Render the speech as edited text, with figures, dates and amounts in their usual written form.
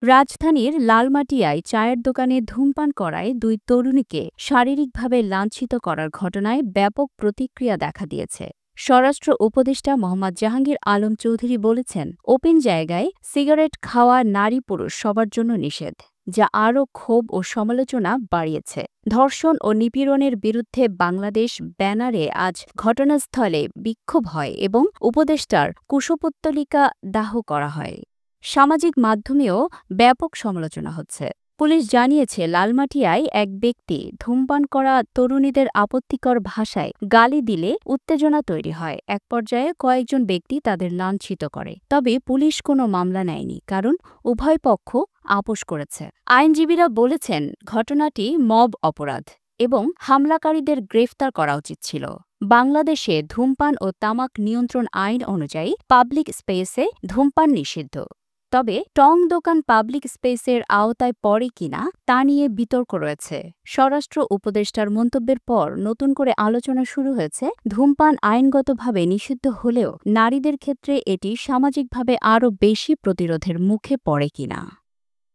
রাজধানীর লালমাটিয়ায় চায়ের দোকানে ধূমপান করায় দুই তরুণীকে শারীরিকভাবে লাঞ্ছিত করার ঘটনায় ব্যাপক প্রতিক্রিয়া দেখা দিয়েছে। স্বরাষ্ট্র উপদেষ্টা মোহাম্মদ জাহাঙ্গীর আলম চৌধুরী বলেছেন, ওপেন জায়গায় সিগারেট খাওয়া নারী পুরুষ সবার জন্য নিষেধ, যা আরও ক্ষোভ ও সমালোচনা বাড়িয়েছে। ধর্ষণ ও নিপীড়নের বিরুদ্ধে বাংলাদেশ ব্যানারে আজ ঘটনাস্থলে বিক্ষোভ হয় এবং উপদেষ্টার কুশপুত্তলিকা দাহ করা হয়। সামাজিক মাধ্যমেও ব্যাপক সমালোচনা হচ্ছে। পুলিশ জানিয়েছে, লালমাটিয়ায় এক ব্যক্তি ধূমপান করা তরুণীদের আপত্তিকর ভাষায় গালি দিলে উত্তেজনা তৈরি হয়। এক পর্যায়ে কয়েকজন ব্যক্তি তাদের লাঞ্ছিত করে। তবে পুলিশ কোনো মামলা নেয়নি, কারণ উভয় পক্ষ আপোস করেছে। আইনজীবীরা বলেছেন, ঘটনাটি মব অপরাধ এবং হামলাকারীদের গ্রেফতার করা উচিত ছিল। বাংলাদেশে ধূমপান ও তামাক নিয়ন্ত্রণ আইন অনুযায়ী পাবলিক স্পেসে ধূমপান নিষিদ্ধ। তবে টং দোকান পাবলিক স্পেসের আওতায় পড়ে কিনা তা নিয়ে বিতর্ক রয়েছে। স্বরাষ্ট্র উপদেষ্টার মন্তব্যের পর নতুন করে আলোচনা শুরু হয়েছে। ধূমপান আইনগতভাবে নিষিদ্ধ হলেও নারীদের ক্ষেত্রে এটি সামাজিকভাবে আরও বেশি প্রতিরোধের মুখে পড়ে কিনা।